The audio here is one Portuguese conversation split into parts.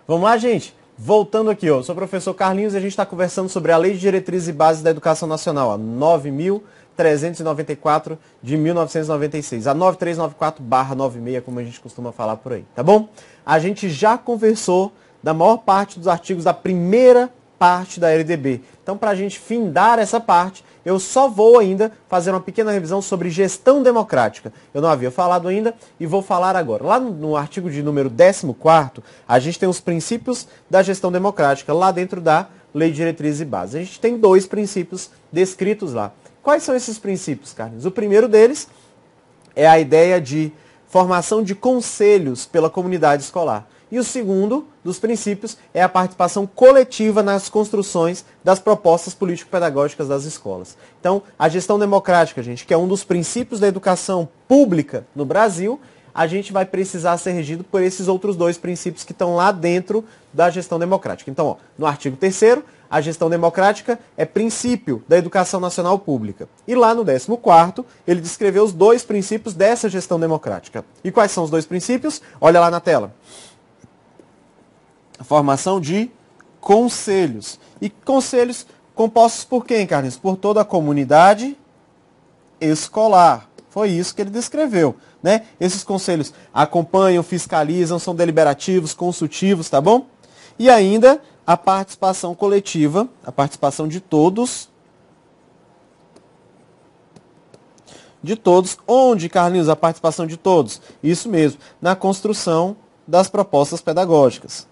Vamos lá, gente? Voltando aqui, ó. Eu sou o professor Carlinhos e a gente está conversando sobre a Lei de Diretrizes e Bases da Educação Nacional, a 9.394 de 1996, a 9394/96, como a gente costuma falar por aí, tá bom? A gente já conversou da maior parte dos artigos da primeira parte da LDB. Então, para a gente findar essa parte, eu só vou ainda fazer uma pequena revisão sobre gestão democrática. Eu não havia falado ainda e vou falar agora. Lá no artigo de número 14º, a gente tem os princípios da gestão democrática, lá dentro da Lei de Diretrizes e Bases. A gente tem 2 princípios descritos lá. Quais são esses princípios, Carlos? O primeiro deles é a ideia de formação de conselhos pela comunidade escolar. E o segundo dos princípios é a participação coletiva nas construções das propostas político-pedagógicas das escolas. Então, a gestão democrática, gente, que é um dos princípios da educação pública no Brasil, a gente vai precisar ser regido por esses outros 2 princípios que estão lá dentro da gestão democrática. Então, ó, no artigo 3º, a gestão democrática é princípio da educação nacional pública. E lá no 14º, ele descreveu os 2 princípios dessa gestão democrática. E quais são os 2 princípios? Olha lá na tela. A formação de conselhos. E conselhos compostos por quem, Carlinhos? Por toda a comunidade escolar. Foi isso que ele descreveu, né? Esses conselhos acompanham, fiscalizam, são deliberativos, consultivos, tá bom? E ainda a participação coletiva, a participação de todos. De todos. Onde, Carlinhos, a participação de todos? Isso mesmo, na construção das propostas pedagógicas.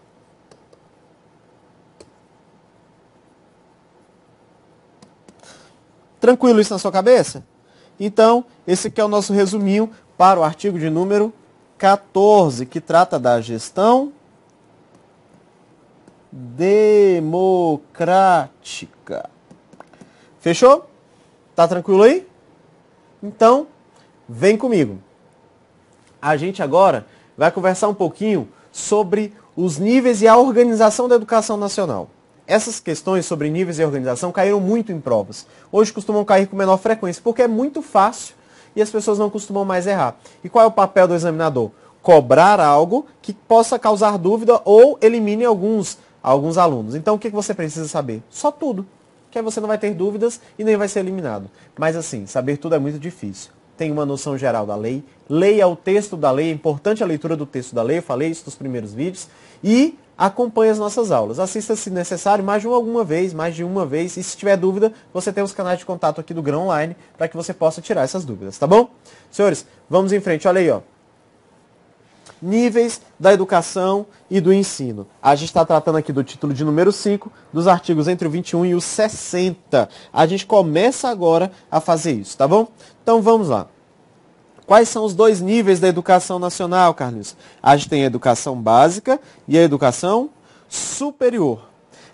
Tranquilo isso na sua cabeça? Então, esse aqui é o nosso resuminho para o artigo de número 14, que trata da gestão democrática. Fechou? Tá tranquilo aí? Então, vem comigo. A gente agora vai conversar um pouquinho sobre os níveis e a organização da educação nacional. Essas questões sobre níveis e organização caíram muito em provas. Hoje costumam cair com menor frequência, porque é muito fácil e as pessoas não costumam mais errar. E qual é o papel do examinador? Cobrar algo que possa causar dúvida ou elimine alguns alunos. Então o que você precisa saber? Só tudo. Que aí você não vai ter dúvidas e nem vai ser eliminado. Mas assim, saber tudo é muito difícil. Tem uma noção geral da lei. Leia o texto da lei. É importante a leitura do texto da lei. Eu falei isso nos primeiros vídeos. E acompanhe as nossas aulas. Assista, se necessário, mais de uma vez. E se tiver dúvida, você tem os canais de contato aqui do Grão Online para que você possa tirar essas dúvidas, tá bom? Senhores, vamos em frente. Olha aí, ó. Níveis da educação e do ensino. A gente está tratando aqui do título de número 5, dos artigos entre o 21 e o 60. A gente começa agora a fazer isso, tá bom? Então vamos lá. Quais são os 2 níveis da educação nacional, Carlinhos? A gente tem a educação básica e a educação superior.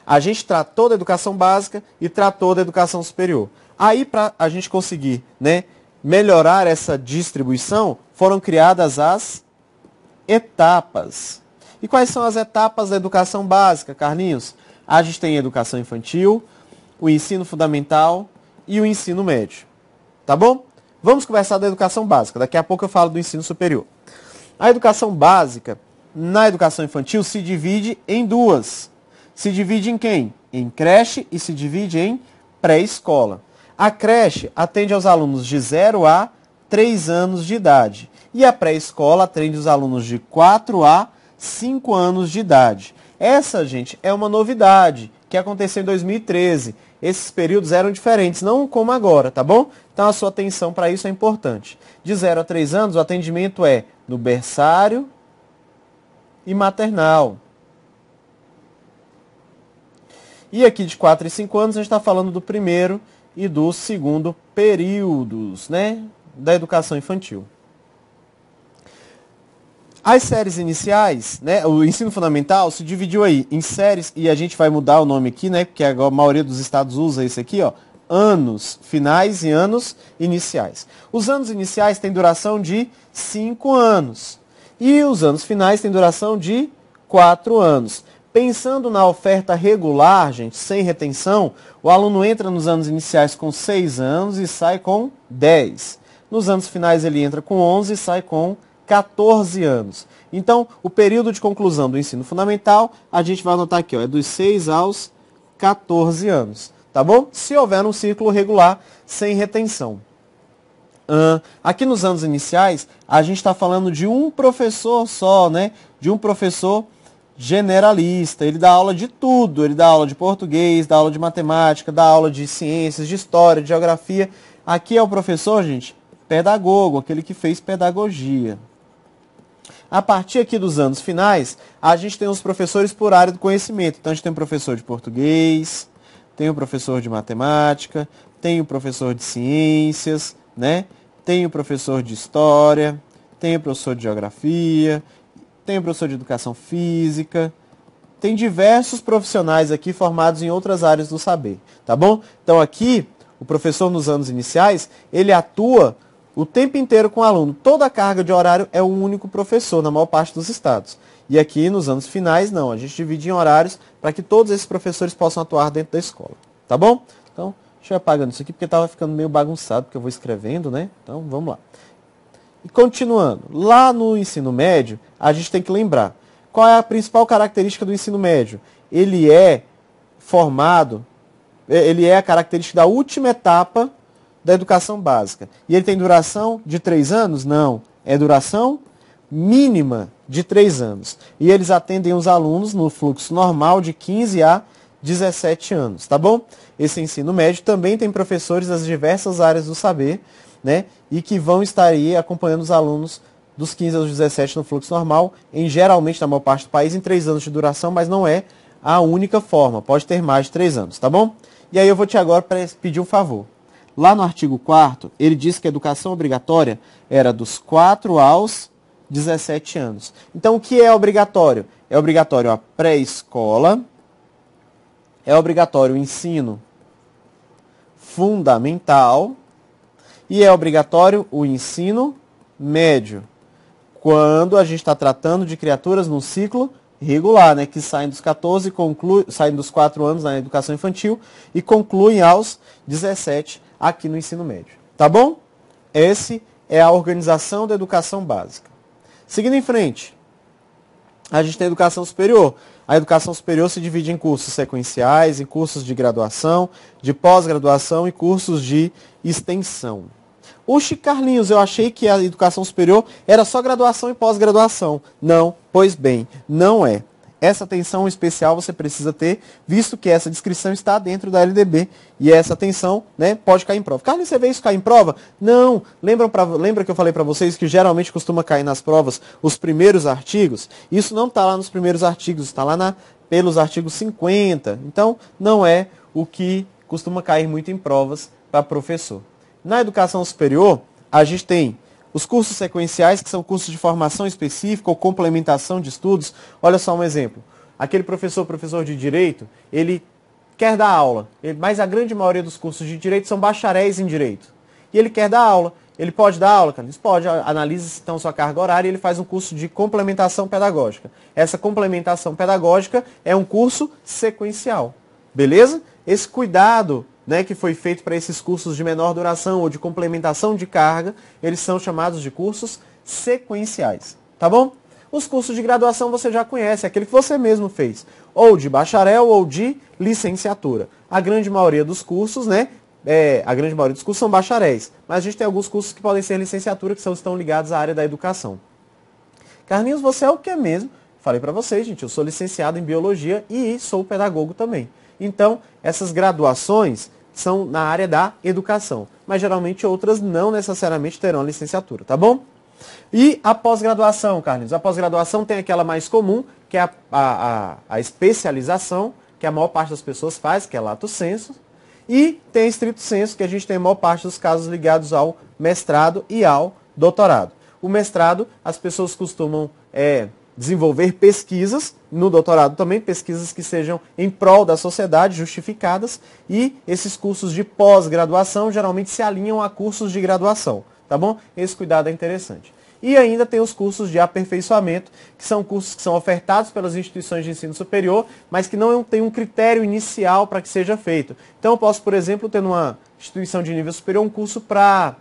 A gente tratou da educação básica e tratou da educação superior. Aí, para a gente conseguir, né, melhorar essa distribuição, foram criadas as etapas. E quais são as etapas da educação básica, Carlinhos? A gente tem a educação infantil, o ensino fundamental e o ensino médio. Tá bom? Vamos conversar da educação básica. Daqui a pouco eu falo do ensino superior. A educação básica, na educação infantil, se divide em 2. Se divide em quem? Em creche e se divide em pré-escola. A creche atende aos alunos de 0 a 3 anos de idade. E a pré-escola atende os alunos de 4 a 5 anos de idade. Essa, gente, é uma novidade que aconteceu em 2013. Esses períodos eram diferentes, não como agora, tá bom? Então a sua atenção para isso é importante. De 0 a 3 anos, o atendimento é no berçário e maternal. E aqui de 4 e 5 anos, a gente está falando do primeiro e do segundo períodos, né, da educação infantil. As séries iniciais, né, o ensino fundamental se dividiu aí em séries, e a gente vai mudar o nome aqui, né, porque a maioria dos estados usa esse aqui, ó, anos finais e anos iniciais. Os anos iniciais têm duração de 5 anos e os anos finais têm duração de 4 anos. Pensando na oferta regular, gente, sem retenção, o aluno entra nos anos iniciais com 6 anos e sai com 10. Nos anos finais ele entra com 11 e sai com 14 anos. Então, o período de conclusão do ensino fundamental, a gente vai anotar aqui, ó, é dos 6 aos 14 anos, tá bom? Se houver um ciclo regular, sem retenção. Aqui nos anos iniciais, a gente está falando de um professor só, né? De um professor generalista. Ele dá aula de tudo. Ele dá aula de português, dá aula de matemática, dá aula de ciências, de história, de geografia. Aqui é o professor, gente, pedagogo, aquele que fez pedagogia. A partir aqui dos anos finais, a gente tem os professores por área do conhecimento. Então, a gente tem um professor de português, tem um professor de matemática, tem um professor de ciências, né? Tem o professor de história, tem o professor de geografia, tem o professor de educação física, tem diversos profissionais aqui formados em outras áreas do saber, tá bom? Então aqui, o professor nos anos iniciais, ele atua o tempo inteiro com o aluno. Toda a carga de horário é um único professor, na maior parte dos estados. E aqui, nos anos finais, não. A gente divide em horários para que todos esses professores possam atuar dentro da escola, tá bom? Então, deixa eu apagando isso aqui, porque estava ficando meio bagunçado, porque eu vou escrevendo, né? Então, vamos lá. E continuando, lá no ensino médio, a gente tem que lembrar. Qual é a principal característica do ensino médio? Ele é formado, ele é a característica da última etapa da educação básica. E ele tem duração de 3 anos? Não. É duração mínima de 3 anos. E eles atendem os alunos no fluxo normal de 15 a 17 anos, tá bom? Esse ensino médio também tem professores das diversas áreas do saber, né? E que vão estar aí acompanhando os alunos dos 15 aos 17 no fluxo normal, geralmente, na maior parte do país, em 3 anos de duração, mas não é a única forma. Pode ter mais de 3 anos, tá bom? E aí eu vou te agora pedir um favor. Lá no artigo 4º, ele diz que a educação obrigatória era dos 4 aos 17 anos. Então, o que é obrigatório? É obrigatório a pré-escola, é obrigatório o ensino fundamental e é obrigatório o ensino médio. Quando a gente está tratando de criaturas no ciclo regular, né, que saem dos 14, saem dos 4 anos na educação infantil e concluem aos 17 aqui no ensino médio. Tá bom? Esse é a organização da educação básica. Seguindo em frente, a gente tem a educação superior. A educação superior se divide em cursos sequenciais, em cursos de graduação, de pós-graduação e cursos de extensão. Oxe, Carlinhos, eu achei que a educação superior era só graduação e pós-graduação. Não, pois bem, não é. Essa atenção especial você precisa ter, visto que essa descrição está dentro da LDB e essa atenção, né, pode cair em prova. Carlinhos, você vê isso cair em prova? Não. Lembra que eu falei para vocês que geralmente costuma cair nas provas os primeiros artigos? Isso não está lá nos primeiros artigos, está lá pelos artigos 50. Então, não é o que costuma cair muito em provas para professor. Na educação superior, a gente tem os cursos sequenciais, que são cursos de formação específica ou complementação de estudos. Olha só um exemplo. Aquele professor de Direito, ele quer dar aula, mas a grande maioria dos cursos de Direito são bacharéis em Direito. E ele quer dar aula. Ele pode dar aula, Carlinhos? Pode. Analisa então sua carga horária e ele faz um curso de complementação pedagógica. Essa complementação pedagógica é um curso sequencial. Beleza? Esse cuidado, né, que foi feito para esses cursos de menor duração ou de complementação de carga, eles são chamados de cursos sequenciais, tá bom? Os cursos de graduação você já conhece, aquele que você mesmo fez, ou de bacharel ou de licenciatura. A grande maioria dos cursos, né, são bacharéis, mas a gente tem alguns cursos que podem ser licenciatura, que estão ligados à área da educação. Carlinhos, você é o que mesmo? Falei para vocês, gente, eu sou licenciado em biologia e sou pedagogo também. Então, essas graduações são na área da educação, mas geralmente outras não necessariamente terão licenciatura, tá bom? E a pós-graduação, Carlinhos? A pós-graduação tem aquela mais comum, que é a especialização, que a maior parte das pessoas faz, que é lato sensu, e tem estrito sensu, que a gente tem a maior parte dos casos ligados ao mestrado e ao doutorado. O mestrado, as pessoas costumam desenvolver pesquisas, no doutorado também, pesquisas que sejam em prol da sociedade, justificadas, e esses cursos de pós-graduação geralmente se alinham a cursos de graduação, tá bom? Esse cuidado é interessante. E ainda tem os cursos de aperfeiçoamento, que são cursos que são ofertados pelas instituições de ensino superior, mas que não tem um critério inicial para que seja feito. Então eu posso, por exemplo, ter numa instituição de nível superior um curso para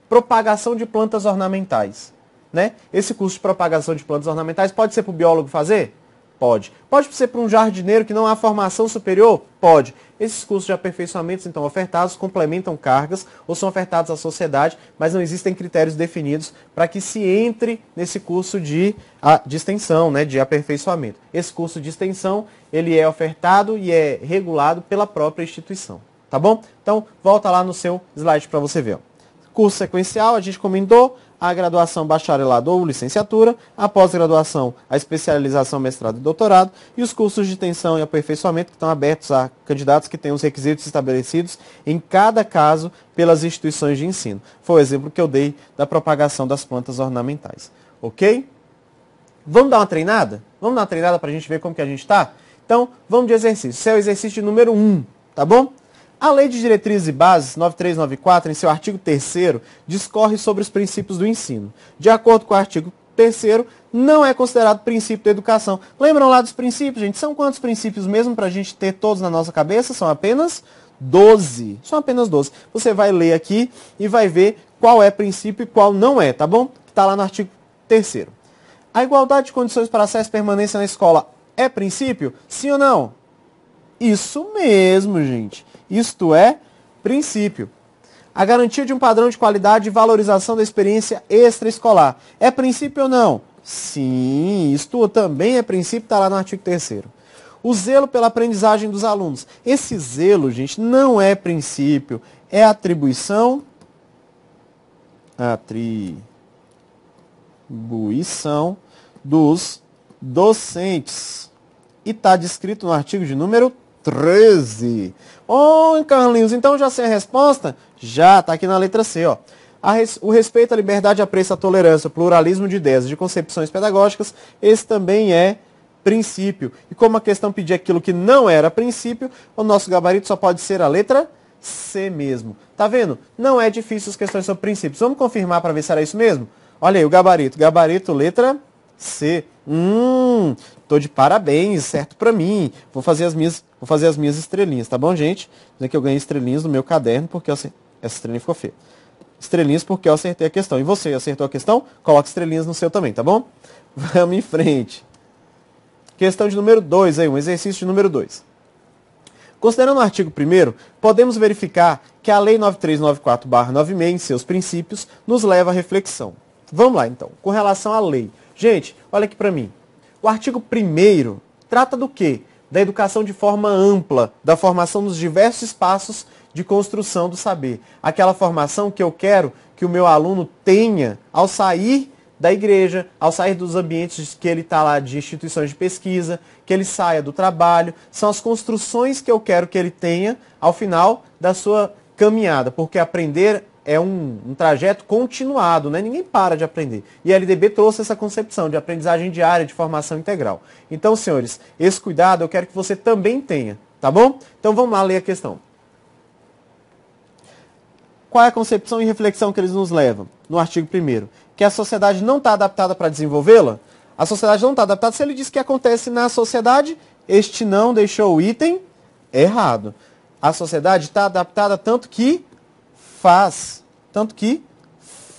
propagação de plantas ornamentais. né? Esse curso de propagação de plantas ornamentais pode ser para o biólogo fazer? Pode. Pode ser para um jardineiro que não há formação superior? Pode. Esses cursos de aperfeiçoamentos, então, ofertados, complementam cargas ou são ofertados à sociedade, mas não existem critérios definidos para que se entre nesse curso de extensão, né, de aperfeiçoamento. Esse curso de extensão, ele é ofertado e é regulado pela própria instituição. Tá bom? Então, volta lá no seu slide para você ver. Ó. Curso sequencial, a gente comentou, a graduação, bacharelado ou licenciatura, a pós-graduação, a especialização, mestrado e doutorado, e os cursos de extensão e aperfeiçoamento que estão abertos a candidatos que têm os requisitos estabelecidos em cada caso pelas instituições de ensino. Foi o exemplo que eu dei da propagação das plantas ornamentais. Ok? Vamos dar uma treinada? Vamos dar uma treinada para a gente ver como que a gente está? Então, vamos de exercício. Esse é o exercício de número 1, tá bom? A Lei de Diretrizes e Bases, 9394, em seu artigo 3º, discorre sobre os princípios do ensino. De acordo com o artigo 3º, não é considerado princípio da educação. Lembram lá dos princípios, gente? São quantos princípios mesmo para a gente ter todos na nossa cabeça? São apenas 12. São apenas 12. Você vai ler aqui e vai ver qual é princípio e qual não é, tá bom? Está lá no artigo 3º. A igualdade de condições para acesso e permanência na escola é princípio? Sim ou não? Isso mesmo, gente. Isto é princípio. A garantia de um padrão de qualidade e valorização da experiência extraescolar. É princípio ou não? Sim, isto também é princípio, está lá no artigo 3º. O zelo pela aprendizagem dos alunos. Esse zelo, gente, não é princípio, é atribuição dos docentes. E está descrito no artigo de número 13. Carlinhos, então já sei a resposta? Já, está aqui na letra C, ó. O respeito à liberdade, apreço à tolerância, pluralismo de ideias, de concepções pedagógicas, esse também é princípio. E como a questão pedia aquilo que não era princípio, o nosso gabarito só pode ser a letra C mesmo. Tá vendo? Não é difícil as questões sobre princípios. Vamos confirmar para ver se era isso mesmo? Olha aí, o gabarito. Gabarito, letra C. Tô de parabéns, certo pra mim. Vou fazer as minhas estrelinhas, tá bom, gente? Dizer que eu ganhei estrelinhas no meu caderno, porque essa estrelinha ficou feia. Estrelinhas porque eu acertei a questão. E você acertou a questão? Coloque estrelinhas no seu também, tá bom? Vamos em frente. Questão de número 2 aí, um exercício de número 2. Considerando o artigo 1º, podemos verificar que a Lei 9394/96, em seus princípios, nos leva à reflexão. Vamos lá, então. Com relação à lei. Gente, olha aqui para mim. O artigo 1º trata do quê? Da educação de forma ampla, da formação nos diversos espaços de construção do saber. Aquela formação que eu quero que o meu aluno tenha ao sair da igreja, ao sair dos ambientes que ele está lá de instituições de pesquisa, que ele saia do trabalho. São as construções que eu quero que ele tenha ao final da sua caminhada, porque aprender é um trajeto continuado, né? Ninguém para de aprender. E a LDB trouxe essa concepção de aprendizagem diária, de formação integral. Então, senhores, esse cuidado eu quero que você também tenha, tá bom? Então vamos lá ler a questão. Qual é a concepção e reflexão que eles nos levam? No artigo 1º. Que a sociedade não está adaptada para desenvolvê-la? A sociedade não está adaptada. Se ele diz que acontece na sociedade, este não deixou o item errado. A sociedade está adaptada tanto que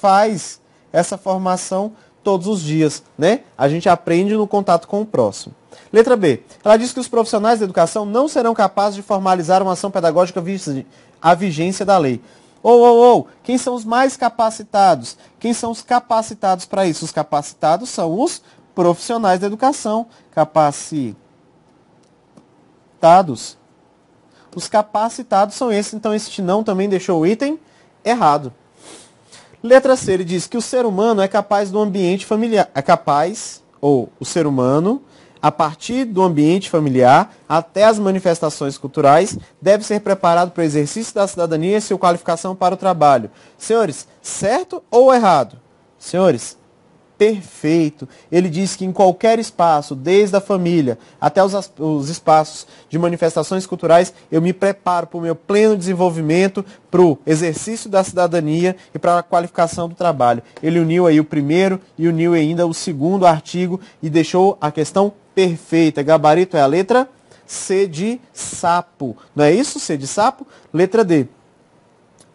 faz essa formação todos os dias, né? A gente aprende no contato com o próximo. Letra B. Ela diz que os profissionais da educação não serão capazes de formalizar uma ação pedagógica à vigência da lei. Quem são os mais capacitados? Quem são os capacitados para isso? Os capacitados são os profissionais da educação. Os capacitados são esses, então este não também deixou o item errado. Letra C, ele diz que o ser humano é capaz do ambiente familiar. O ser humano, a partir do ambiente familiar até as manifestações culturais, deve ser preparado para o exercício da cidadania e sua qualificação para o trabalho. Senhores, certo ou errado? Senhores, perfeito. Ele diz que em qualquer espaço, desde a família até os espaços de manifestações culturais, eu me preparo para o meu pleno desenvolvimento, para o exercício da cidadania e para a qualificação do trabalho. Ele uniu aí o primeiro e uniu ainda o segundo artigo e deixou a questão perfeita. Gabarito é a letra C de sapo. Não é isso? C de sapo? Letra D.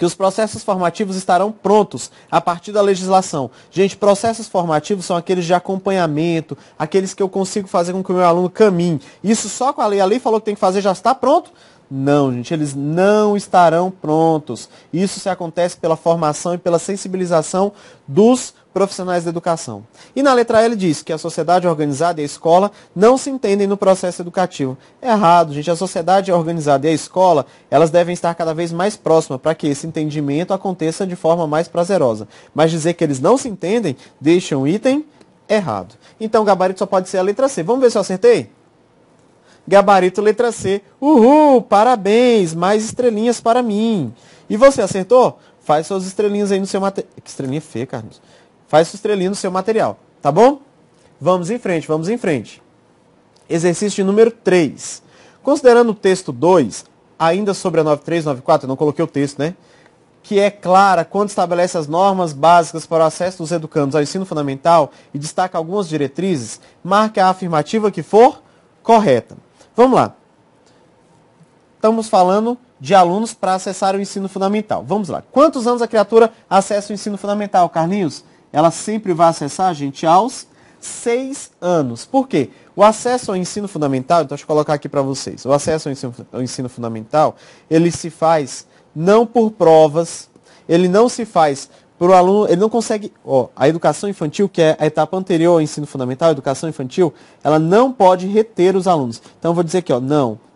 que os processos formativos estarão prontos a partir da legislação. Gente, processos formativos são aqueles de acompanhamento, aqueles que eu consigo fazer com que o meu aluno caminhe. Isso só com a lei. A lei falou que tem que fazer, já está pronto? Não, gente, eles não estarão prontos. Isso se acontece pela formação e pela sensibilização dos profissionais da educação. E na letra L diz que a sociedade organizada e a escola não se entendem no processo educativo. É errado, gente. A sociedade organizada e a escola, elas devem estar cada vez mais próximas para que esse entendimento aconteça de forma mais prazerosa. Mas dizer que eles não se entendem, deixa um item errado. Então, o gabarito só pode ser a letra C. Vamos ver se eu acertei? Gabarito letra C. Uhul, parabéns, mais estrelinhas para mim. E você acertou? Faz suas estrelinhas aí no seu material. Que estrelinha feia, Carlos. Faz sua estrelinha no seu material, tá bom? Vamos em frente, vamos em frente. Exercício de número 3. Considerando o texto 2, ainda sobre a 9394, eu não coloquei o texto, né? Que é clara quando estabelece as normas básicas para o acesso dos educandos ao ensino fundamental e destaca algumas diretrizes, marque a afirmativa que for correta. Vamos lá. Estamos falando de alunos para acessar o ensino fundamental. Vamos lá. Quantos anos a criatura acessa o ensino fundamental, Carlinhos? Ela sempre vai acessar, gente, aos 6 anos. Por quê? O acesso ao ensino fundamental, então deixa eu colocar aqui para vocês. O acesso ao ensino fundamental, ele se faz não por provas, ele não se faz para o aluno, ele não consegue, a educação infantil, que é a etapa anterior ao ensino fundamental, a educação infantil, ela não pode reter os alunos. Então eu vou dizer aqui,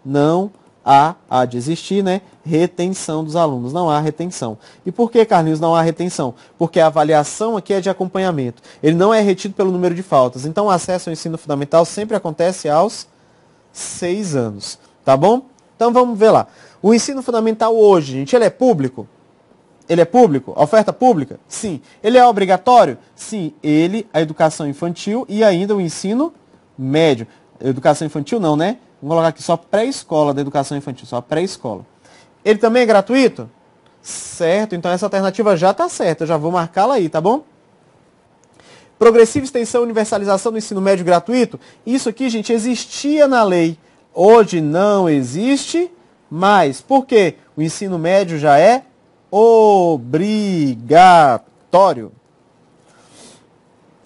não há de existir, né, retenção dos alunos, não há retenção. E por que, Carlinhos, não há retenção? Porque a avaliação aqui é de acompanhamento. Ele não é retido pelo número de faltas. Então o acesso ao ensino fundamental sempre acontece aos 6 anos, tá bom? Então vamos ver lá. O ensino fundamental hoje, gente, ele é público? Ele é público? Oferta pública? Sim. Ele é obrigatório? Sim. Ele, a educação infantil e ainda o ensino médio. Educação infantil não, né? Vamos colocar aqui só pré-escola da educação infantil, só pré-escola. Ele também é gratuito? Certo, então essa alternativa já está certa, eu já vou marcá-la aí, tá bom? Progressiva extensão e universalização do ensino médio gratuito? Isso aqui, gente, existia na lei. Hoje não existe mais. Por quê? O ensino médio já é obrigatório.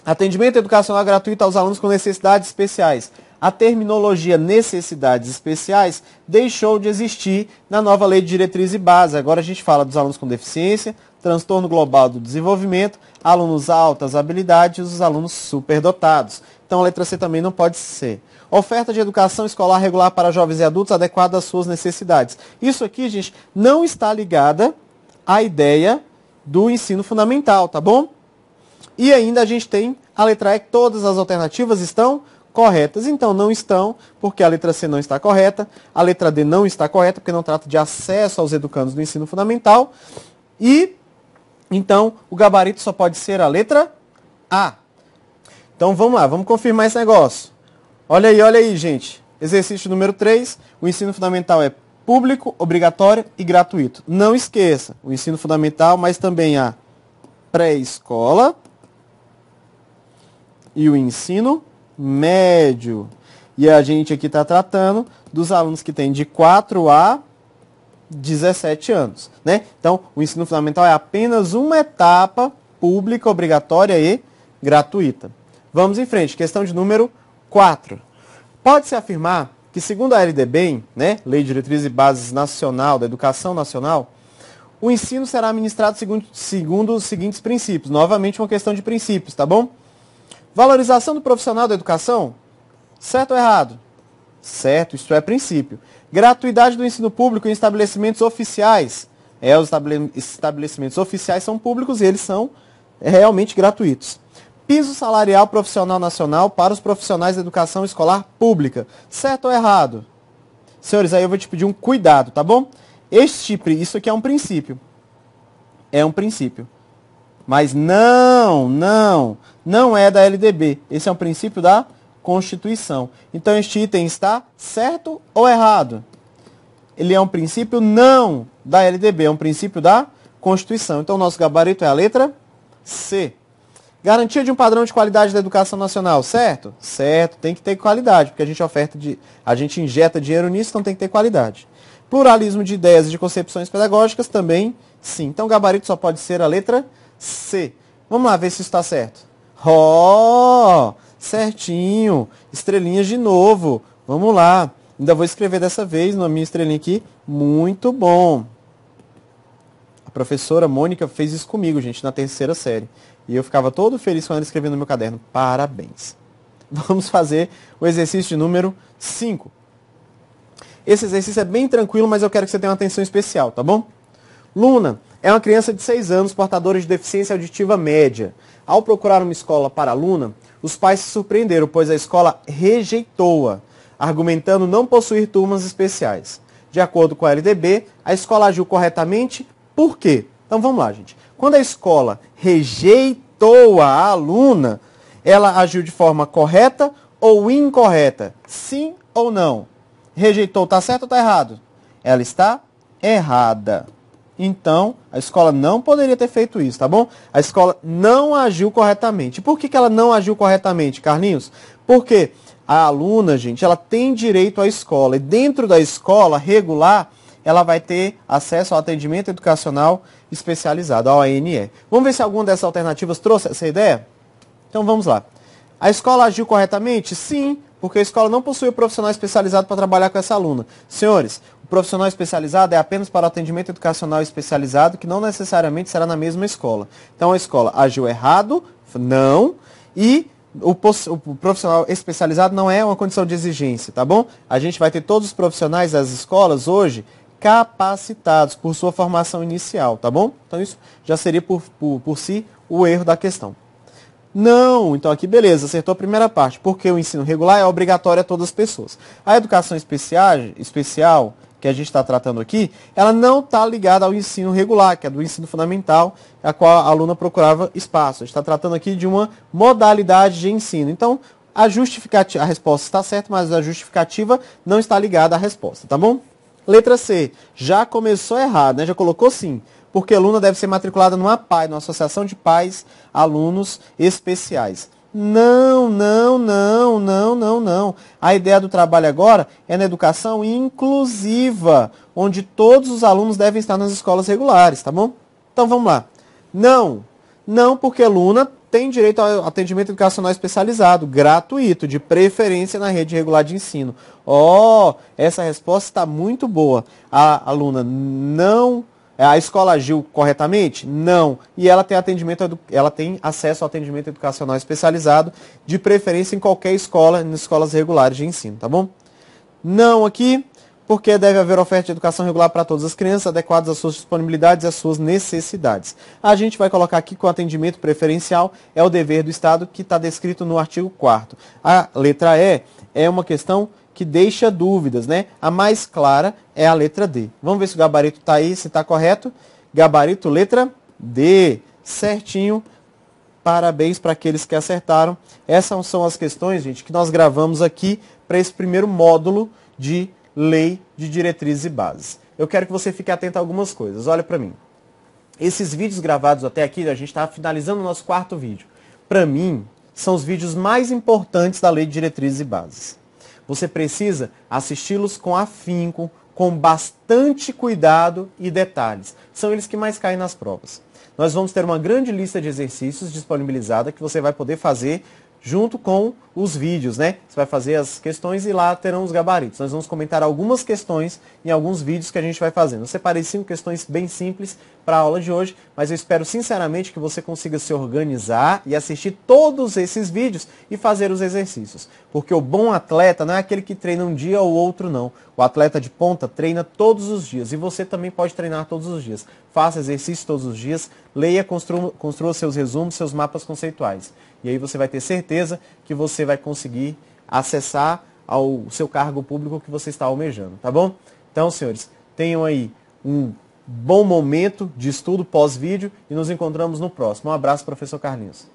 Atendimento educacional gratuito aos alunos com necessidades especiais. A terminologia necessidades especiais deixou de existir na nova Lei de Diretriz e Base. Agora a gente fala dos alunos com deficiência, transtorno global do desenvolvimento, alunos altas habilidades e os alunos superdotados. Então a letra C também não pode ser. Oferta de educação escolar regular para jovens e adultos adequada às suas necessidades. Isso aqui, gente, não está ligada à ideia do ensino fundamental, tá bom? E ainda a gente tem a letra E, que todas as alternativas estão corretas. Então não estão, porque a letra C não está correta, a letra D não está correta, porque não trata de acesso aos educandos do ensino fundamental. E, então, o gabarito só pode ser a letra A. Então vamos lá, vamos confirmar esse negócio. Olha aí, gente. Exercício número 3, o ensino fundamental é público, obrigatório e gratuito. Não esqueça, o ensino fundamental, mas também a pré-escola e o ensino médio. E a gente aqui está tratando dos alunos que têm de 4 a 17 anos, né? Então, o ensino fundamental é apenas uma etapa pública, obrigatória e gratuita. Vamos em frente. Questão de número 4. Pode-se afirmar que, segundo a LDB, né, Lei de Diretrizes e Bases Nacional da Educação Nacional, o ensino será administrado segundo os seguintes princípios. Novamente, uma questão de princípios, tá bom? Valorização do profissional da educação? Certo ou errado? Certo, isso é princípio. Gratuidade do ensino público em estabelecimentos oficiais? Os estabelecimentos oficiais são públicos e eles são realmente gratuitos. Piso salarial profissional nacional para os profissionais da educação escolar pública? Certo ou errado? Senhores, aí eu vou te pedir um cuidado, tá bom? Isso aqui é um princípio. É um princípio. Mas não é da LDB. Esse é um princípio da Constituição. Então, este item está certo ou errado? Ele é um princípio não da LDB, é um princípio da Constituição. Então, o nosso gabarito é a letra C. Garantia de um padrão de qualidade da educação nacional, certo? Certo, tem que ter qualidade, porque a gente injeta dinheiro nisso, então tem que ter qualidade. Pluralismo de ideias e de concepções pedagógicas também Sim, então o gabarito só pode ser a letra C. Vamos lá ver se isso está certo. Ó, certinho. Estrelinhas de novo. Vamos lá. Ainda vou escrever dessa vez na minha estrelinha aqui. Muito bom. A professora Mônica fez isso comigo, gente, na terceira série. E eu ficava todo feliz quando ela escrevia no meu caderno. Parabéns. Vamos fazer o exercício de número 5. Esse exercício é bem tranquilo, mas eu quero que você tenha uma atenção especial, tá bom? Luna é uma criança de 6 anos, portadora de deficiência auditiva média. Ao procurar uma escola para a Luna, os pais se surpreenderam, pois a escola rejeitou-a, argumentando não possuir turmas especiais. De acordo com a LDB, a escola agiu corretamente. Por quê? Então vamos lá, gente. Quando a escola rejeitou a aluna, ela agiu de forma correta ou incorreta? Sim ou não? Rejeitou, está certo ou está errado? Ela está errada. Então, a escola não poderia ter feito isso, tá bom? A escola não agiu corretamente. Por que ela não agiu corretamente, Carlinhos? Porque a aluna, gente, ela tem direito à escola. E dentro da escola regular, ela vai ter acesso ao atendimento educacional especializado, ao ANE. Vamos ver se alguma dessas alternativas trouxe essa ideia? Então vamos lá. A escola agiu corretamente? Sim, porque a escola não possui o profissional especializado para trabalhar com essa aluna. Senhores, o profissional especializado é apenas para o atendimento educacional especializado, que não necessariamente será na mesma escola. Então a escola agiu errado? Não. E o profissional especializado não é uma condição de exigência, tá bom? A gente vai ter todos os profissionais das escolas hoje capacitados por sua formação inicial, tá bom? Então isso já seria por si o erro da questão. Não, então aqui beleza, acertou a primeira parte, porque o ensino regular é obrigatório a todas as pessoas. A educação especial que a gente está tratando aqui, ela não está ligada ao ensino regular, que é do ensino fundamental, a qual a aluna procurava espaço. A gente está tratando aqui de uma modalidade de ensino. Então, a resposta está certa, mas a justificativa não está ligada à resposta, tá bom? Letra C, já começou errado, né? Já colocou sim. Porque a aluna deve ser matriculada numa PAI, numa Associação de Pais Alunos Especiais. Não. A ideia do trabalho agora é na educação inclusiva, onde todos os alunos devem estar nas escolas regulares, tá bom? Então vamos lá. Não porque a aluna tem direito ao atendimento educacional especializado, gratuito, de preferência na rede regular de ensino. Essa resposta está muito boa. A aluna não... A escola agiu corretamente? Não. E ela tem acesso ao atendimento educacional especializado, de preferência em qualquer escola, nas escolas regulares de ensino, tá bom? Não aqui, porque deve haver oferta de educação regular para todas as crianças, adequadas às suas disponibilidades e às suas necessidades. A gente vai colocar aqui que o atendimento preferencial é o dever do Estado, que está descrito no artigo 4º. A letra E é uma questão que deixa dúvidas, né? A mais clara é a letra D. Vamos ver se o gabarito está aí, se está correto. Gabarito, letra D. Certinho. Parabéns para aqueles que acertaram. Essas são as questões, gente, que nós gravamos aqui para esse primeiro módulo de Lei de Diretrizes e Bases. Eu quero que você fique atento a algumas coisas. Olha para mim. Esses vídeos gravados até aqui, a gente está finalizando o nosso 4º vídeo. Para mim, são os vídeos mais importantes da Lei de Diretrizes e Bases. Você precisa assisti-los com afinco, com bastante cuidado e detalhes. São eles que mais caem nas provas. Nós vamos ter uma grande lista de exercícios disponibilizada que você vai poder fazer junto com os vídeos, né? Você vai fazer as questões e lá terão os gabaritos. Nós vamos comentar algumas questões em alguns vídeos que a gente vai fazendo. Eu separei 5 questões bem simples para a aula de hoje, mas eu espero sinceramente que você consiga se organizar e assistir todos esses vídeos e fazer os exercícios. Porque o bom atleta não é aquele que treina um dia ou outro, não. O atleta de ponta treina todos os dias e você também pode treinar todos os dias. Faça exercício todos os dias, leia, construa seus resumos, seus mapas conceituais. E aí você vai ter certeza que você vai conseguir acessar ao seu cargo público que você está almejando, tá bom? Então, senhores, tenham aí um bom momento de estudo pós-vídeo e nos encontramos no próximo. Um abraço, professor Carlinhos.